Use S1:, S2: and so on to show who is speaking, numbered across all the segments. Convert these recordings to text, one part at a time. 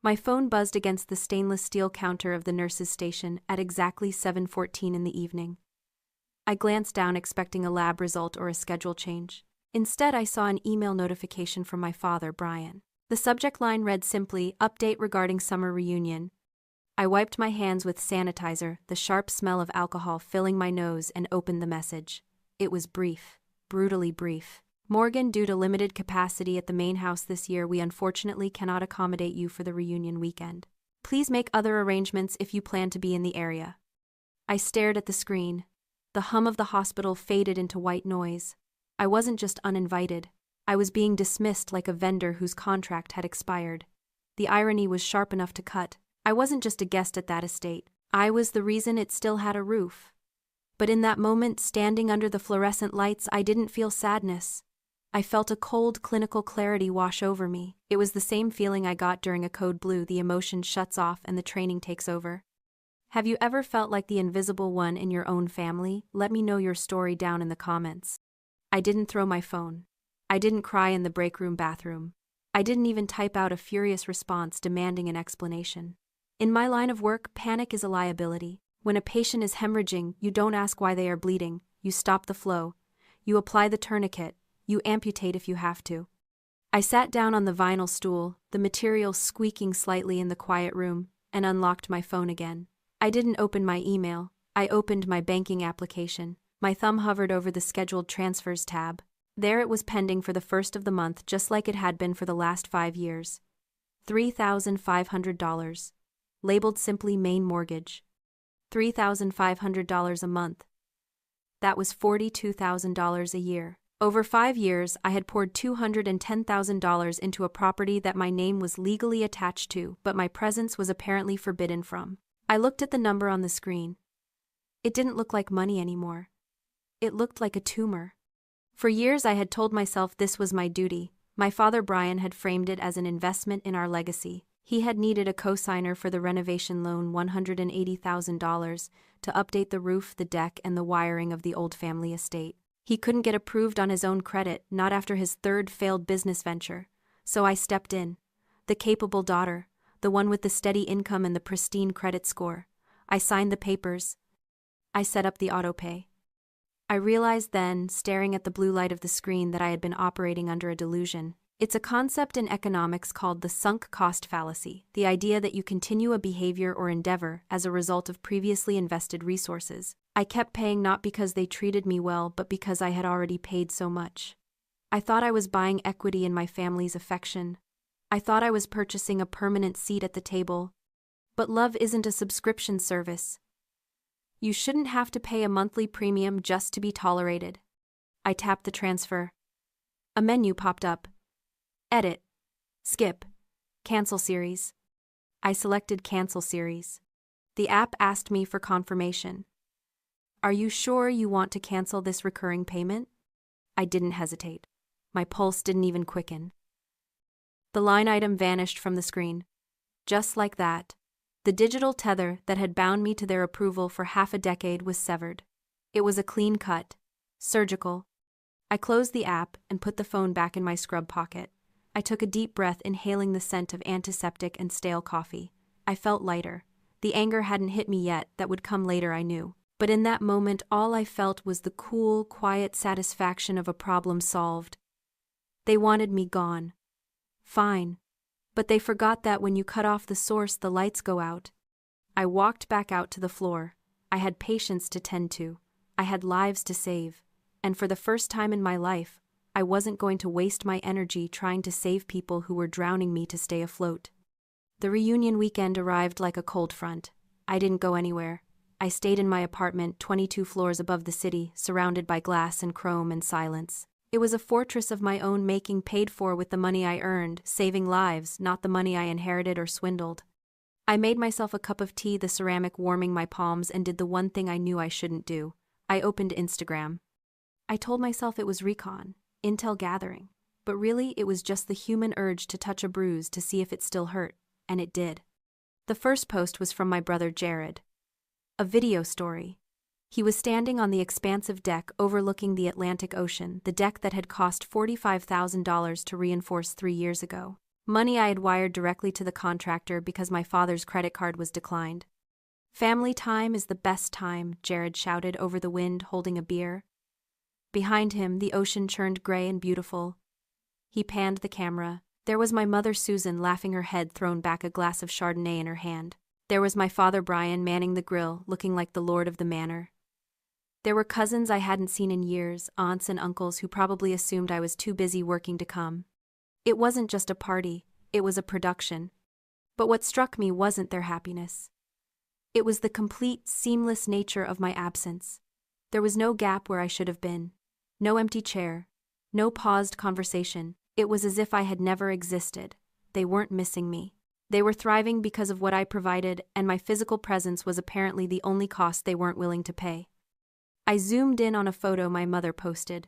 S1: My phone buzzed against the stainless steel counter of the nurse's station at exactly 7:14 in the evening. I glanced down expecting a lab result or a schedule change. Instead, I saw an email notification from my father, Brian. The subject line read simply, "Update regarding summer reunion." I wiped my hands with sanitizer, the sharp smell of alcohol filling my nose, and opened the message. It was brief, brutally brief. "Morgan, due to limited capacity at the main house this year, we unfortunately cannot accommodate you for the reunion weekend. Please make other arrangements if you plan to be in the area." I stared at the screen. The hum of the hospital faded into white noise. I wasn't just uninvited. I was being dismissed like a vendor whose contract had expired. The irony was sharp enough to cut. I wasn't just a guest at that estate. I was the reason it still had a roof. But in that moment, standing under the fluorescent lights, I didn't feel sadness. I felt a cold, clinical clarity wash over me. It was the same feeling I got during a code blue. The emotion shuts off and the training takes over. Have you ever felt like the invisible one in your own family? Let me know your story down in the comments. I didn't throw my phone. I didn't cry in the break room bathroom. I didn't even type out a furious response demanding an explanation. In my line of work, panic is a liability. When a patient is hemorrhaging, you don't ask why they are bleeding. You stop the flow. You apply the tourniquet. You amputate if you have to. I sat down on the vinyl stool, the material squeaking slightly in the quiet room, and unlocked my phone again. I didn't open my email. I opened my banking application. My thumb hovered over the scheduled transfers tab. There it was pending for the first of the month, just like it had been for the last 5 years. $3,500. Labeled simply main mortgage. $3,500 a month. That was $42,000 a year. Over 5 years, I had poured $210,000 into a property that my name was legally attached to, but my presence was apparently forbidden from. I looked at the number on the screen. It didn't look like money anymore. It looked like a tumor. For years I had told myself this was my duty. My father Brian had framed it as an investment in our legacy. He had needed a co-signer for the renovation loan, $180,000, to update the roof, the deck, and the wiring of the old family estate. He couldn't get approved on his own credit, not after his third failed business venture. So I stepped in. The capable daughter, the one with the steady income and the pristine credit score. I signed the papers. I set up the autopay. I realized then, staring at the blue light of the screen, that I had been operating under a delusion. It's a concept in economics called the sunk cost fallacy, the idea that you continue a behavior or endeavor as a result of previously invested resources. I kept paying not because they treated me well, but because I had already paid so much. I thought I was buying equity in my family's affection. I thought I was purchasing a permanent seat at the table. But love isn't a subscription service. You shouldn't have to pay a monthly premium just to be tolerated. I tapped the transfer. A menu popped up. Edit. Skip. Cancel series. I selected cancel series. The app asked me for confirmation. Are you sure you want to cancel this recurring payment? I didn't hesitate. My pulse didn't even quicken. The line item vanished from the screen. Just like that. The digital tether that had bound me to their approval for half a decade was severed. It was a clean cut. Surgical. I closed the app and put the phone back in my scrub pocket. I took a deep breath, inhaling the scent of antiseptic and stale coffee. I felt lighter. The anger hadn't hit me yet, that would come later, I knew. But in that moment, all I felt was the cool, quiet satisfaction of a problem solved. They wanted me gone. Fine. But they forgot that when you cut off the source, the lights go out. I walked back out to the floor. I had patients to tend to. I had lives to save. And for the first time in my life, I wasn't going to waste my energy trying to save people who were drowning me to stay afloat. The reunion weekend arrived like a cold front. I didn't go anywhere. I stayed in my apartment 22 floors above the city, surrounded by glass and chrome and silence. It was a fortress of my own making, paid for with the money I earned, saving lives, not the money I inherited or swindled. I made myself a cup of tea, the ceramic warming my palms, and did the one thing I knew I shouldn't do. I opened Instagram. I told myself it was recon, intel gathering, but really it was just the human urge to touch a bruise to see if it still hurt, and it did. The first post was from my brother Jared. A video story. He was standing on the expansive deck overlooking the Atlantic Ocean, the deck that had cost $45,000 to reinforce 3 years ago. Money I had wired directly to the contractor because my father's credit card was declined. "Family time is the best time," Jared shouted over the wind, holding a beer. Behind him, the ocean churned gray and beautiful. He panned the camera. There was my mother Susan laughing, her head thrown back, a glass of Chardonnay in her hand. There was my father Brian manning the grill, looking like the lord of the manor. There were cousins I hadn't seen in years, aunts and uncles who probably assumed I was too busy working to come. It wasn't just a party, it was a production. But what struck me wasn't their happiness. It was the complete, seamless nature of my absence. There was no gap where I should have been. No empty chair. No paused conversation. It was as if I had never existed. They weren't missing me. They were thriving because of what I provided, and my physical presence was apparently the only cost they weren't willing to pay. I zoomed in on a photo my mother posted.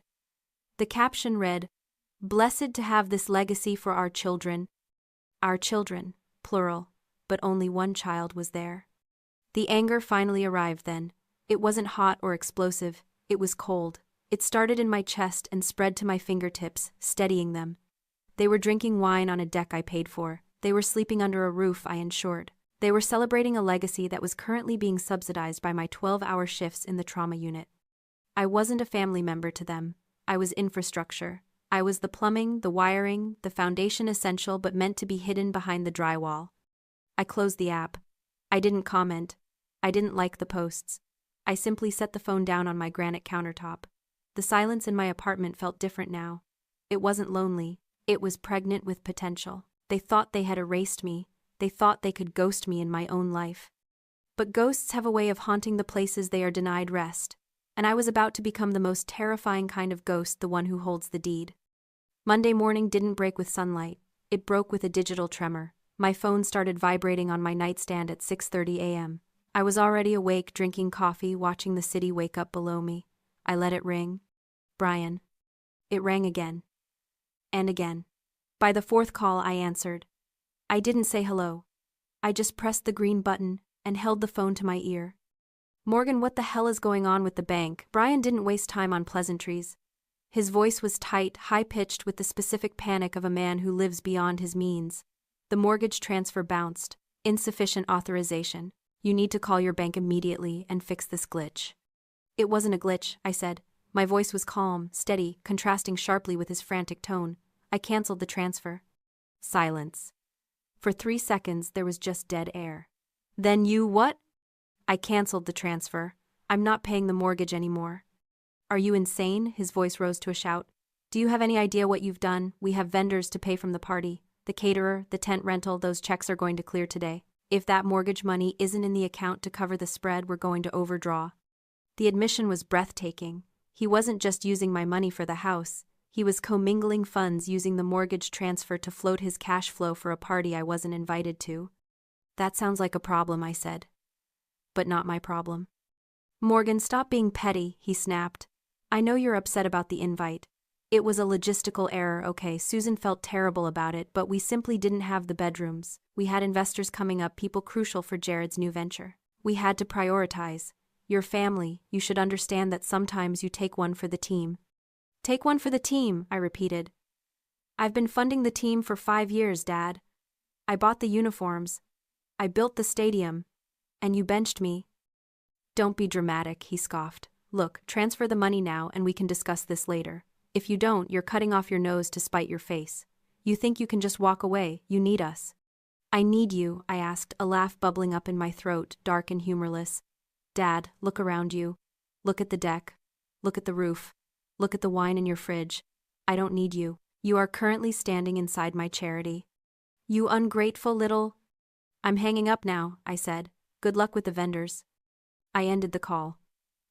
S1: The caption read, "Blessed to have this legacy for our children." Our children, plural, but only one child was there. The anger finally arrived then. It wasn't hot or explosive, it was cold. It started in my chest and spread to my fingertips, steadying them. They were drinking wine on a deck I paid for. They were sleeping under a roof I insured. They were celebrating a legacy that was currently being subsidized by my 12-hour shifts in the trauma unit. I wasn't a family member to them. I was infrastructure. I was the plumbing, the wiring, the foundation essential but meant to be hidden behind the drywall. I closed the app. I didn't comment. I didn't like the posts. I simply set the phone down on my granite countertop. The silence in my apartment felt different now. It wasn't lonely. It was pregnant with potential. They thought they had erased me. They thought they could ghost me in my own life. But ghosts have a way of haunting the places they are denied rest, and I was about to become the most terrifying kind of ghost, the one who holds the deed. Monday morning didn't break with sunlight. It broke with a digital tremor. My phone started vibrating on my nightstand at 6:30 a.m. I was already awake, drinking coffee, watching the city wake up below me. I let it ring. Brian. It rang again. And again. By the fourth call, I answered. I didn't say hello. I just pressed the green button and held the phone to my ear. "Morgan, what the hell is going on with the bank?" Brian didn't waste time on pleasantries. His voice was tight, high-pitched with the specific panic of a man who lives beyond his means. "The mortgage transfer bounced. Insufficient authorization. You need to call your bank immediately and fix this glitch." "It wasn't a glitch," I said. My voice was calm, steady, contrasting sharply with his frantic tone. "I canceled the transfer." Silence. For 3 seconds there was just dead air. "Then you what?" "I canceled the transfer. I'm not paying the mortgage anymore." "Are you insane?" His voice rose to a shout. "Do you have any idea what you've done? We have vendors to pay from the party. The caterer, the tent rental, those checks are going to clear today. If that mortgage money isn't in the account to cover the spread, we're going to overdraw." The admission was breathtaking. He wasn't just using my money for the house. He was commingling funds using the mortgage transfer to float his cash flow for a party I wasn't invited to. "That sounds like a problem," I said. "But not my problem." "Morgan, stop being petty," he snapped. "I know you're upset about the invite. It was a logistical error, okay? Susan felt terrible about it, but we simply didn't have the bedrooms. We had investors coming up, people crucial for Jared's new venture. We had to prioritize. Your family, you should understand that sometimes you take one for the team." "Take one for the team," I repeated. "I've been funding the team for 5 years, Dad. I bought the uniforms. I built the stadium. And you benched me." "Don't be dramatic," he scoffed. "Look, transfer the money now and we can discuss this later. If you don't, you're cutting off your nose to spite your face. You think you can just walk away, you need us." "I need you," I asked, a laugh bubbling up in my throat, dark and humorless. "Dad, look around you. Look at the deck. Look at the roof. Look at the wine in your fridge. I don't need you. You are currently standing inside my charity." "You ungrateful little—" "I'm hanging up now," I said. "Good luck with the vendors." I ended the call.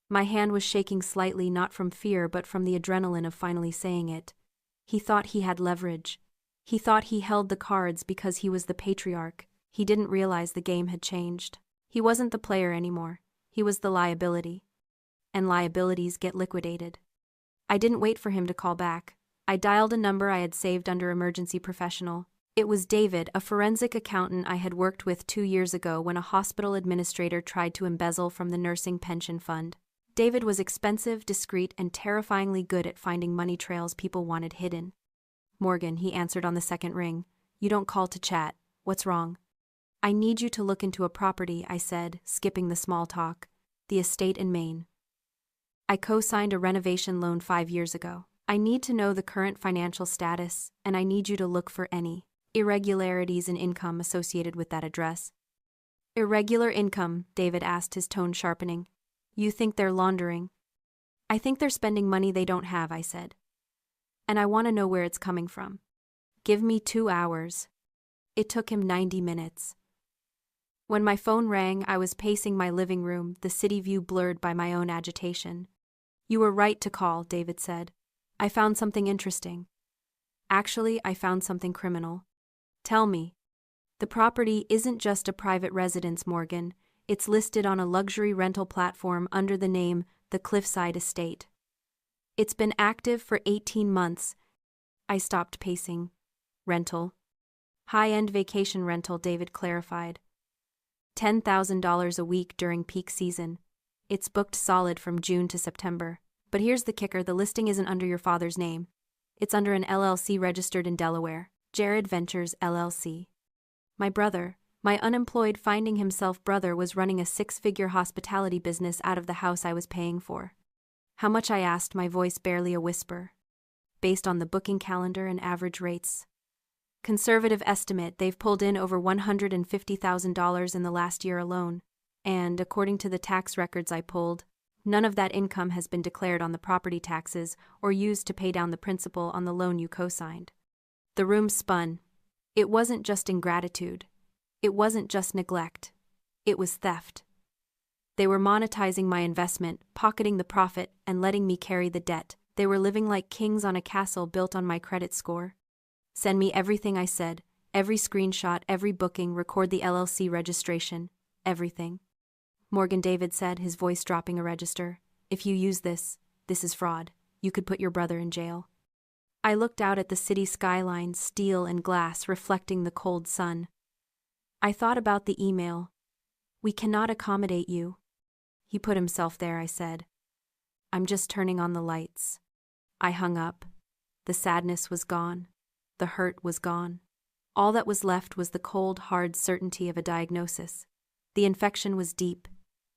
S1: My hand was shaking slightly, not from fear but from the adrenaline of finally saying it. He thought he had leverage. He thought he held the cards because he was the patriarch. He didn't realize the game had changed. He wasn't the player anymore. He was the liability. And liabilities get liquidated. I didn't wait for him to call back. I dialed a number I had saved under emergency professional. It was David, a forensic accountant I had worked with 2 years ago when a hospital administrator tried to embezzle from the nursing pension fund. David was expensive, discreet, and terrifyingly good at finding money trails people wanted hidden. "Morgan," he answered on the second ring. You don't call to chat. What's wrong? I need you to look into a property, I said, skipping the small talk. The estate in Maine. I co-signed a renovation loan 5 years ago. I need to know the current financial status, and I need you to look for any irregularities in income associated with that address. Irregular income, David asked, his tone sharpening. You think they're laundering? I think they're spending money they don't have, I said. And I want to know where it's coming from. Give me 2 hours. It took him 90 minutes. When my phone rang, I was pacing my living room, the city view blurred by my own agitation. You were right to call, David said. I found something interesting. Actually, I found something criminal. Tell me. The property isn't just a private residence, Morgan. It's listed on a luxury rental platform under the name The Cliffside Estate. It's been active for 18 months. I stopped pacing. Rental. High-end vacation rental, David clarified. $10,000 a week during peak season. It's booked solid from June to September. But here's the kicker, the listing isn't under your father's name. It's under an LLC registered in Delaware, Jared Ventures LLC. My brother, my unemployed finding himself brother, was running a 6-figure hospitality business out of the house I was paying for. How much, I asked, my voice barely a whisper. Based on the booking calendar and average rates. Conservative estimate, they've pulled in over $150,000 in the last year alone, and, according to the tax records I pulled, none of that income has been declared on the property taxes or used to pay down the principal on the loan you co-signed. The room spun. It wasn't just ingratitude. It wasn't just neglect. It was theft. They were monetizing my investment, pocketing the profit, and letting me carry the debt. They were living like kings on a castle built on my credit score. Send me everything, I said. Every screenshot, every booking, record the LLC registration. Everything. Morgan, David said, his voice dropping a register. If you use this is fraud. You could put your brother in jail. I looked out at the city skyline, steel and glass, reflecting the cold sun. I thought about the email. We cannot accommodate you. He put himself there, I said. I'm just turning on the lights. I hung up. The sadness was gone. The hurt was gone. All that was left was the cold, hard certainty of a diagnosis. The infection was deep.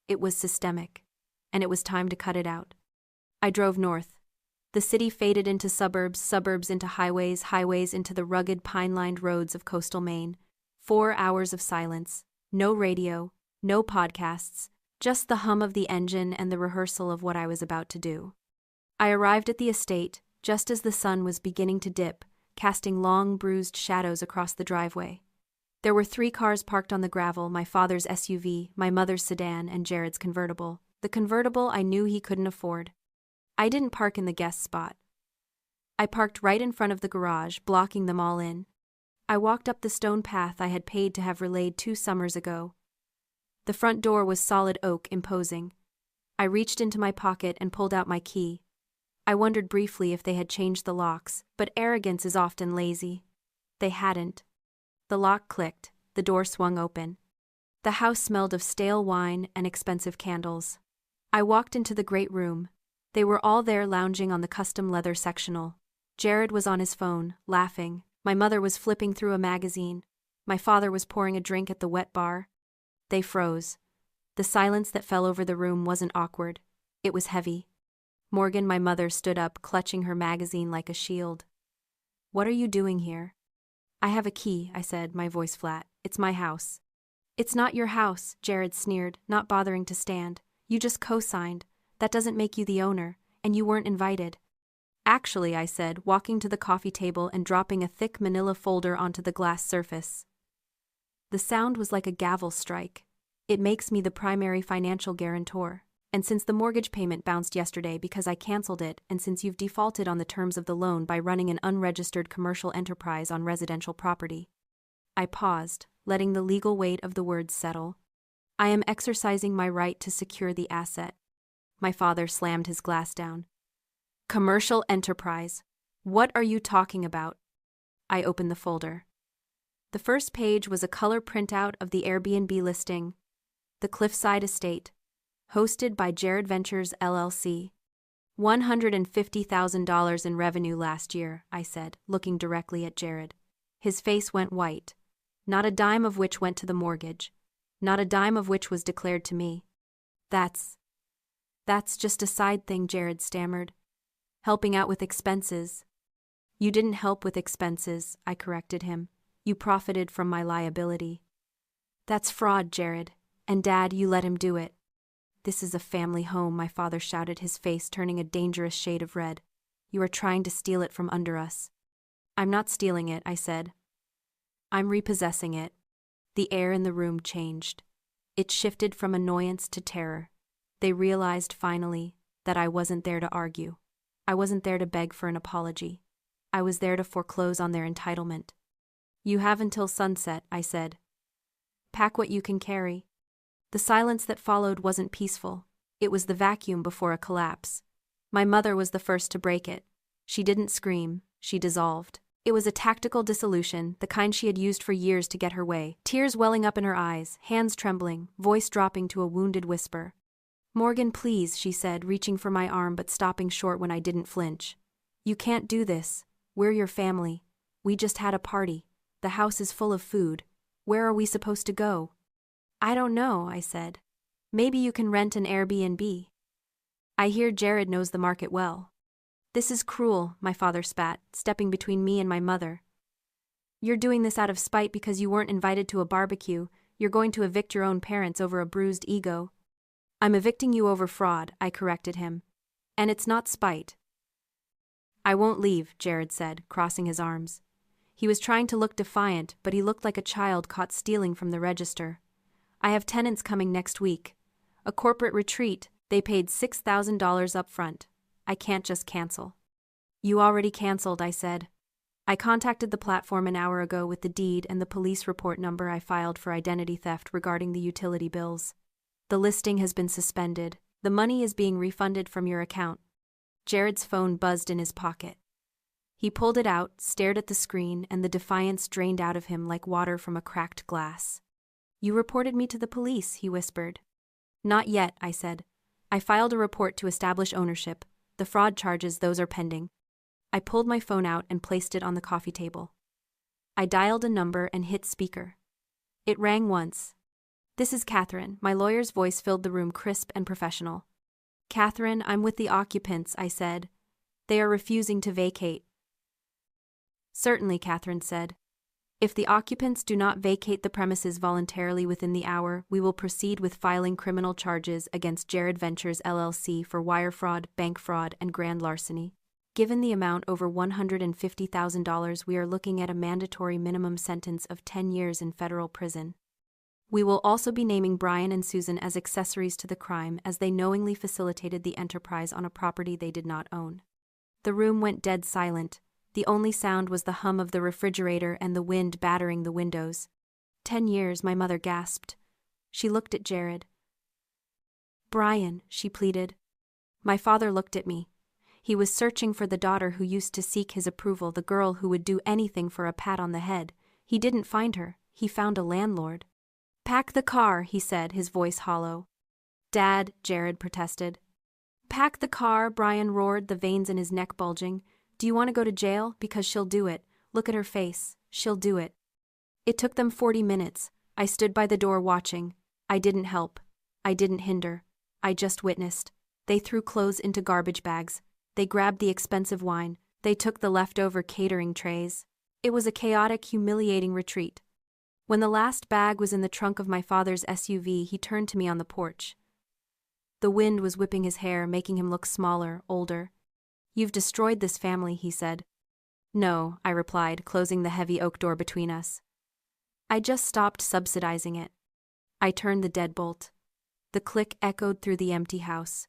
S1: It was systemic. And it was time to cut it out. I drove north. The city faded into suburbs, suburbs into highways, highways into the rugged, pine-lined roads of coastal Maine. 4 hours of silence. No radio, no podcasts, just the hum of the engine and the rehearsal of what I was about to do. I arrived at the estate just as the sun was beginning to dip, casting long, bruised shadows across the driveway. There were 3 cars parked on the gravel, my father's SUV, my mother's sedan, and Jared's convertible. The convertible I knew he couldn't afford. I didn't park in the guest spot. I parked right in front of the garage, blocking them all in. I walked up the stone path I had paid to have relayed 2 summers ago. The front door was solid oak, imposing. I reached into my pocket and pulled out my key. I wondered briefly if they had changed the locks, but arrogance is often lazy. They hadn't. The lock clicked, the door swung open. The house smelled of stale wine and expensive candles. I walked into the great room. They were all there, lounging on the custom leather sectional. Jared was on his phone, laughing. My mother was flipping through a magazine. My father was pouring a drink at the wet bar. They froze. The silence that fell over the room wasn't awkward. It was heavy. Morgan, my mother, stood up, clutching her magazine like a shield. What are you doing here? I have a key, I said, my voice flat. It's my house. It's not your house, Jared sneered, not bothering to stand. You just co-signed. That doesn't make you the owner, and you weren't invited. Actually, I said, walking to the coffee table and dropping a thick manila folder onto the glass surface. The sound was like a gavel strike. It makes me the primary financial guarantor. And since the mortgage payment bounced yesterday because I canceled it, and since you've defaulted on the terms of the loan by running an unregistered commercial enterprise on residential property. I paused, letting the legal weight of the words settle. I am exercising my right to secure the asset. My father slammed his glass down. Commercial enterprise. What are you talking about? I opened the folder. The first page was a color printout of the Airbnb listing, The Cliffside Estate, hosted by Jared Ventures LLC. $150,000 in revenue last year, I said, looking directly at Jared. His face went white. Not a dime of which went to the mortgage. Not a dime of which was declared to me. That's just a side thing, Jared stammered. Helping out with expenses. You didn't help with expenses, I corrected him. You profited from my liability. That's fraud, Jared. And Dad, you let him do it. This is a family home, my father shouted, his face turning a dangerous shade of red. You are trying to steal it from under us. I'm not stealing it, I said. I'm repossessing it. The air in the room changed. It shifted from annoyance to terror. They realized finally that I wasn't there to argue. I wasn't there to beg for an apology. I was there to foreclose on their entitlement. You have until sunset, I said. Pack what you can carry. The silence that followed wasn't peaceful. It was the vacuum before a collapse. My mother was the first to break it. She didn't scream, she dissolved. It was a tactical dissolution, the kind she had used for years to get her way, tears welling up in her eyes, hands trembling, voice dropping to a wounded whisper. Morgan, please, she said, reaching for my arm but stopping short when I didn't flinch. You can't do this. We're your family. We just had a party. The house is full of food. Where are we supposed to go? I don't know, I said. Maybe you can rent an Airbnb. I hear Jared knows the market well. This is cruel, my father spat, stepping between me and my mother. You're doing this out of spite because you weren't invited to a barbecue. You're going to evict your own parents over a bruised ego. I'm evicting you over fraud, I corrected him. And it's not spite. I won't leave, Jared said, crossing his arms. He was trying to look defiant, but he looked like a child caught stealing from the register. I have tenants coming next week. A corporate retreat. They paid $6,000 up front. I can't just cancel. You already canceled, I said. I contacted the platform an hour ago with the deed and the police report number I filed for identity theft regarding the utility bills. The listing has been suspended. The money is being refunded from your account. Jared's phone buzzed in his pocket. He pulled it out, stared at the screen, and the defiance drained out of him like water from a cracked glass. You reported me to the police, he whispered. Not yet, I said. I filed a report to establish ownership. The fraud charges, those are pending. I pulled my phone out and placed it on the coffee table. I dialed a number and hit speaker. It rang once. This is Catherine. My lawyer's voice filled the room, crisp and professional. Catherine, I'm with the occupants, I said. They are refusing to vacate. Certainly, Catherine said. If the occupants do not vacate the premises voluntarily within the hour, we will proceed with filing criminal charges against Jared Ventures LLC for wire fraud, bank fraud, and grand larceny. Given the amount over $150,000, we are looking at a mandatory minimum sentence of 10 years in federal prison. We will also be naming Brian and Susan as accessories to the crime as they knowingly facilitated the enterprise on a property they did not own. The room went dead silent. The only sound was the hum of the refrigerator and the wind battering the windows. 10 years, my mother gasped. She looked at Jared. Brian, she pleaded. My father looked at me. He was searching for the daughter who used to seek his approval, the girl who would do anything for a pat on the head. He didn't find her. He found a landlord. Pack the car, he said, his voice hollow. Dad, Jared protested. Pack the car, Brian roared, the veins in his neck bulging. Do you want to go to jail? Because she'll do it. Look at her face. She'll do it. It took them 40 minutes. I stood by the door watching. I didn't help. I didn't hinder. I just witnessed. They threw clothes into garbage bags. They grabbed the expensive wine. They took the leftover catering trays. It was a chaotic, humiliating retreat. When the last bag was in the trunk of my father's SUV, he turned to me on the porch. The wind was whipping his hair, making him look smaller, older. You've destroyed this family, he said. No, I replied, closing the heavy oak door between us. I just stopped subsidizing it. I turned the deadbolt. The click echoed through the empty house.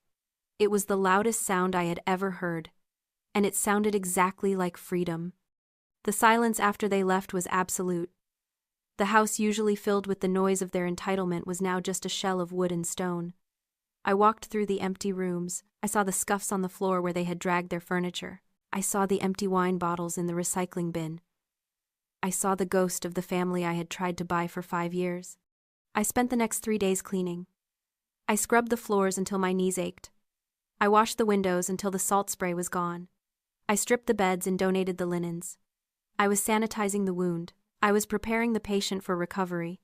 S1: It was the loudest sound I had ever heard, and it sounded exactly like freedom. The silence after they left was absolute. The house, usually filled with the noise of their entitlement, was now just a shell of wood and stone. I walked through the empty rooms. I saw the scuffs on the floor where they had dragged their furniture. I saw the empty wine bottles in the recycling bin. I saw the ghost of the family I had tried to buy for 5 years. I spent the next 3 days cleaning. I scrubbed the floors until my knees ached. I washed the windows until the salt spray was gone. I stripped the beds and donated the linens. I was sanitizing the wound. I was preparing the patient for recovery.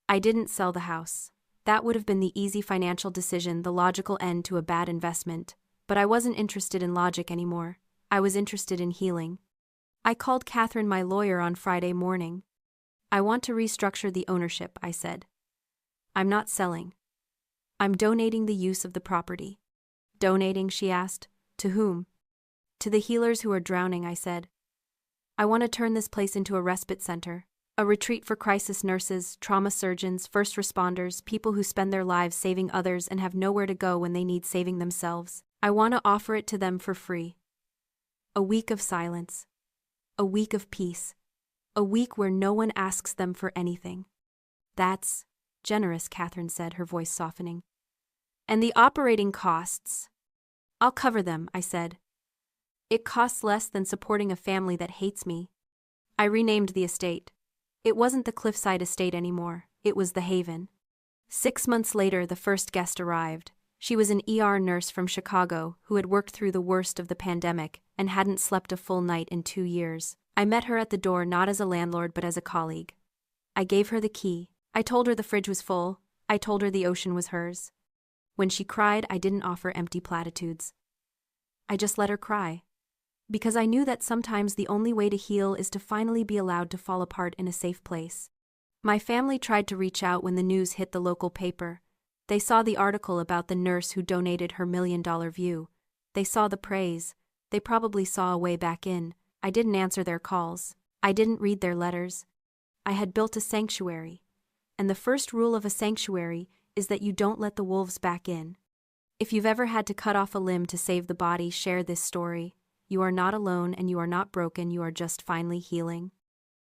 S1: I didn't sell the house. That would have been the easy financial decision, the logical end to a bad investment. But I wasn't interested in logic anymore. I was interested in healing. I called Catherine, my lawyer, on Friday morning. I want to restructure the ownership, I said. I'm not selling. I'm donating the use of the property. Donating, she asked. To whom? To the healers who are drowning, I said. I want to turn this place into a respite center, a retreat for crisis nurses, trauma surgeons, first responders, people who spend their lives saving others and have nowhere to go when they need saving themselves. I want to offer it to them for free. A week of silence. A week of peace. A week where no one asks them for anything. That's generous, Catherine said, her voice softening. And the operating costs? I'll cover them, I said. It costs less than supporting a family that hates me. I renamed the estate. It wasn't the Cliffside Estate anymore, it was the Haven. 6 months later, the first guest arrived. She was an ER nurse from Chicago who had worked through the worst of the pandemic and hadn't slept a full night in 2 years. I met her at the door not as a landlord but as a colleague. I gave her the key. I told her the fridge was full. I told her the ocean was hers. When she cried, I didn't offer empty platitudes. I just let her cry. Because I knew that sometimes the only way to heal is to finally be allowed to fall apart in a safe place. My family tried to reach out when the news hit the local paper. They saw the article about the nurse who donated her $1 million view. They saw the praise. They probably saw a way back in. I didn't answer their calls. I didn't read their letters. I had built a sanctuary. And the first rule of a sanctuary is that you don't let the wolves back in. If you've ever had to cut off a limb to save the body, share this story. You are not alone and you are not broken, you are just finally healing.